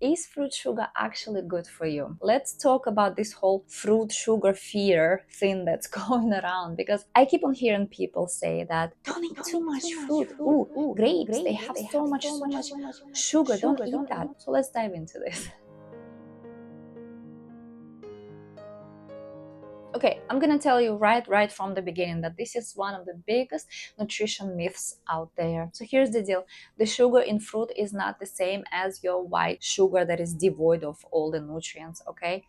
Is fruit sugar actually good for you? Let's talk about this whole fruit sugar fear thing that's going around, because I keep on hearing people say that don't eat too much fruit. Ooh, grapes, they have so much sugar. Don't eat that. So let's dive into this. Okay, I'm gonna tell you right from the beginning that this is one of the biggest nutrition myths out there. So here's the deal. The sugar in fruit is not the same as your white sugar that is devoid of all the nutrients, okay?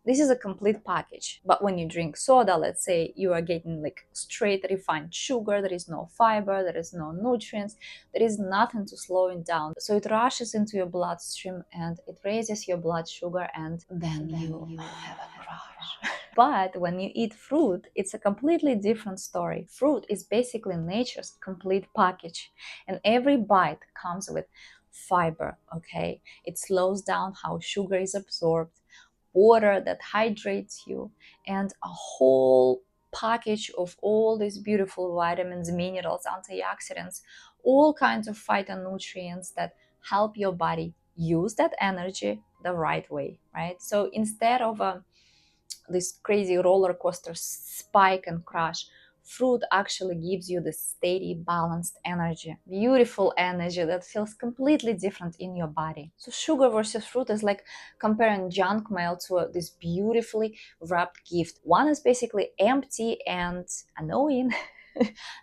This is a complete package. But when you drink soda, let's say, you are getting like straight refined sugar, there is no fiber, there is no nutrients, there is nothing to slow it down. So it rushes into your bloodstream and it raises your blood sugar, and then you have a crash. But when you eat fruit, it's a completely different story. Fruit is basically nature's complete package, and every bite comes with fiber, okay? It slows down how sugar is absorbed, water that hydrates you, and a whole package of all these beautiful vitamins, minerals, antioxidants, all kinds of phytonutrients that help your body use that energy the right way, right? So instead of this crazy roller coaster spike and crash, fruit actually gives you this steady, balanced energy, beautiful energy that feels completely different in your body. So sugar versus fruit is like comparing junk mail to this beautifully wrapped gift. One is basically empty and annoying,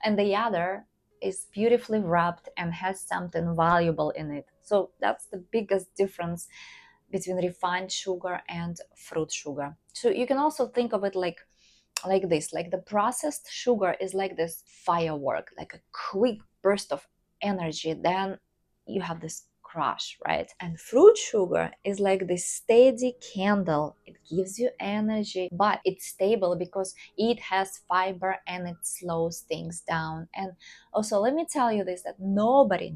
and the other is beautifully wrapped and has something valuable in it. So that's the biggest difference between refined sugar and fruit sugar. So you can also think of it like this, like the processed sugar is like this firework, like a quick burst of energy, then you have this crash, right? And fruit sugar is like this steady candle. It gives you energy, but it's stable because it has fiber and it slows things down. And also, let me tell you this, that nobody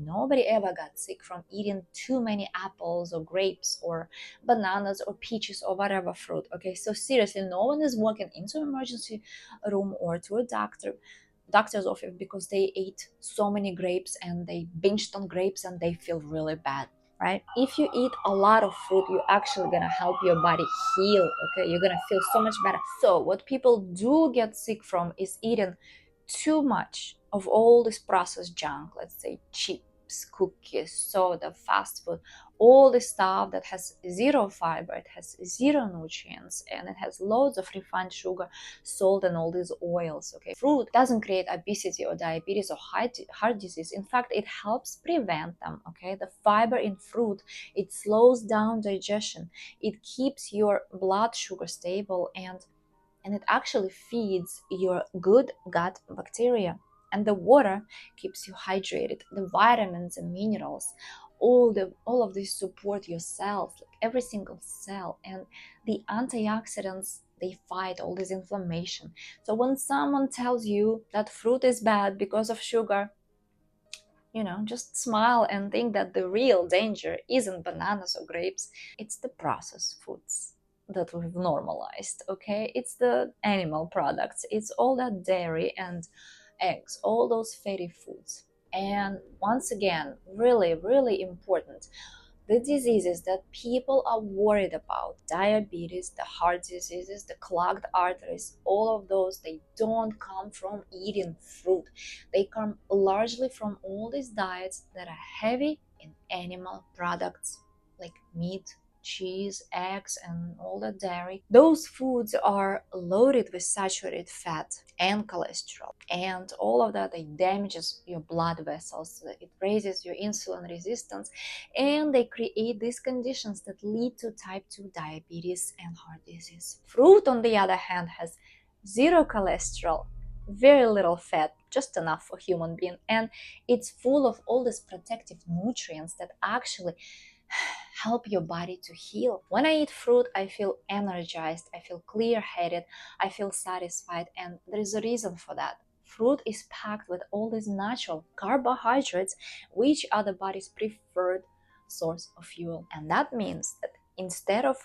ever got sick from eating too many apples or grapes or bananas or peaches or whatever fruit. Okay, so seriously, no one is walking into an emergency room or to a doctor's office because they ate so many grapes and they binged on grapes and they feel really bad, right? If you eat a lot of fruit, you're actually gonna help your body heal. Okay, you're gonna feel so much better. So what people do get sick from is eating too much of all this processed junk, let's say chips, cookies, soda, fast food, all this stuff that has zero fiber, it has zero nutrients, and it has loads of refined sugar, salt, and all these oils. Okay, fruit doesn't create obesity or diabetes or heart disease. In fact, it helps prevent them. Okay, the fiber in fruit, it slows down digestion, it keeps your blood sugar stable, and it actually feeds your good gut bacteria. And the water keeps you hydrated. The vitamins and minerals, all of these support your cells, like every single cell. And the antioxidants, they fight all this inflammation. So when someone tells you that fruit is bad because of sugar, just smile and think that the real danger isn't bananas or grapes, it's the processed foods that we've normalized, okay? It's the animal products, it's all that dairy and eggs, all those fatty foods. And once again, really important, the diseases that people are worried about, diabetes, the heart diseases, the clogged arteries, all of those, they don't come from eating fruit. They come largely from all these diets that are heavy in animal products like meat, cheese, eggs, and all the dairy. Those foods are loaded with saturated fat and cholesterol, and all of that, it damages your blood vessels, it raises your insulin resistance, and they create these conditions that lead to type 2 diabetes and heart disease. Fruit, on the other hand, has zero cholesterol, very little fat, just enough for human being, and it's full of all these protective nutrients that actually help your body to heal. When I eat fruit, I feel energized, I feel clear-headed, I feel satisfied, and there is a reason for that. Fruit is packed with all these natural carbohydrates, which are the body's preferred source of fuel. And that means that instead of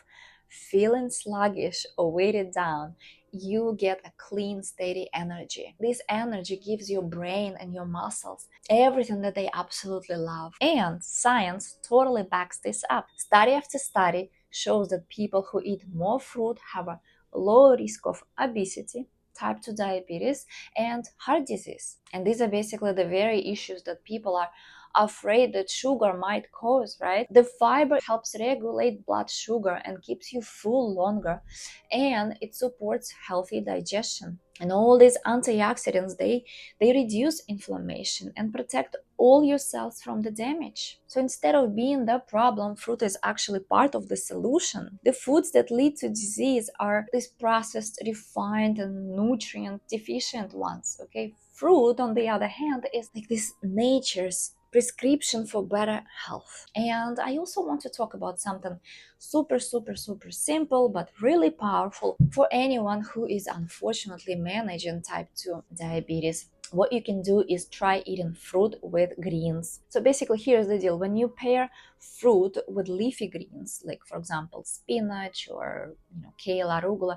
feeling sluggish or weighted down, you get a clean, steady energy. This energy gives your brain and your muscles everything that they absolutely love. And science totally backs this up. Study after study shows that people who eat more fruit have a lower risk of obesity, type 2 diabetes, and heart disease. And these are basically the very issues that people are afraid that sugar might cause, right? The fiber helps regulate blood sugar and keeps you full longer, and it supports healthy digestion. And all these antioxidants, they reduce inflammation and protect all your cells from the damage. So instead of being the problem, fruit is actually part of the solution. The foods that lead to disease are these processed, refined, and nutrient deficient ones. Okay, fruit, on the other hand, is like this nature's prescription for better health. And I also want to talk about something super simple but really powerful for anyone who is unfortunately managing type 2 diabetes. What you can do is try eating fruit with greens. So basically, here's the deal: when you pair fruit with leafy greens, like for example spinach or kale, arugula,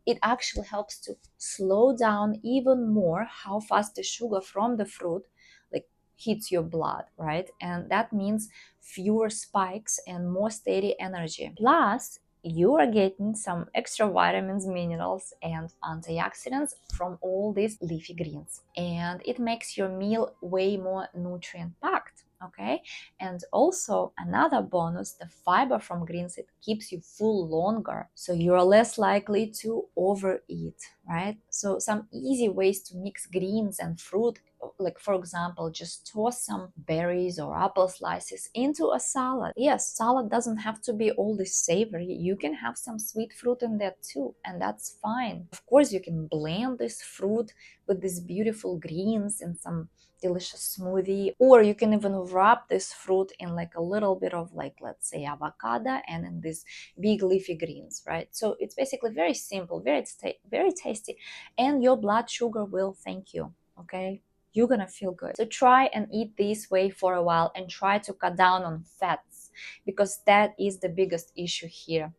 it actually helps to slow down even more how fast the sugar from the fruit like hits your blood, right? And that means fewer spikes and more steady energy. Plus, you are getting some extra vitamins, minerals, and antioxidants from all these leafy greens. And it makes your meal way more nutrient packed. Okay, and also another bonus, the fiber from greens, it keeps you full longer, so you're less likely to overeat, right? So some easy ways to mix greens and fruit, like for example, just toss some berries or apple slices into a salad. Yes, salad doesn't have to be all this savory. You can have some sweet fruit in there too, and that's fine. Of course, you can blend this fruit with these beautiful greens in some delicious smoothie, or you can even wrap this fruit in like a little bit of, like, let's say avocado and in these big leafy greens, right? So it's basically very simple, very tasty, and your blood sugar will thank you. Okay, you're gonna feel good. So try and eat this way for a while and try to cut down on fats, because that is the biggest issue here.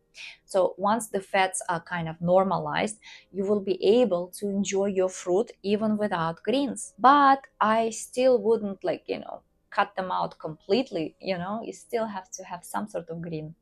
So once the fats are kind of normalized, you will be able to enjoy your fruit even without greens. But I still wouldn't cut them out completely. You still have to have some sort of green.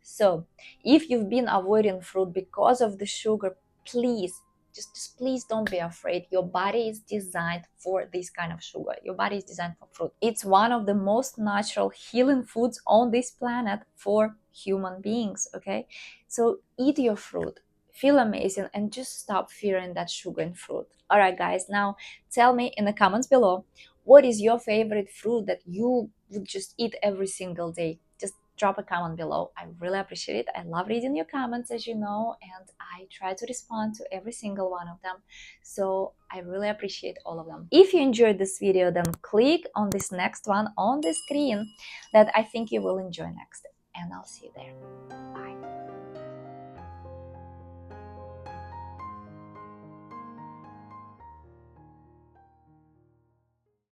So if you've been avoiding fruit because of the sugar, please, just please don't be afraid. Your body is designed for this kind of sugar. Your body is designed for fruit. It's one of the most natural healing foods on this planet for human beings, okay? So eat your fruit, feel amazing, and just stop fearing that sugar in fruit. All right, guys, now tell me in the comments below, what is your favorite fruit that you would just eat every single day? Just drop a comment below. I really appreciate it. I love reading your comments, as you know, and I try to respond to every single one of them. So I really appreciate all of them. If you enjoyed this video, then click on this next one on the screen that I think you will enjoy next. And I'll see you there. Bye.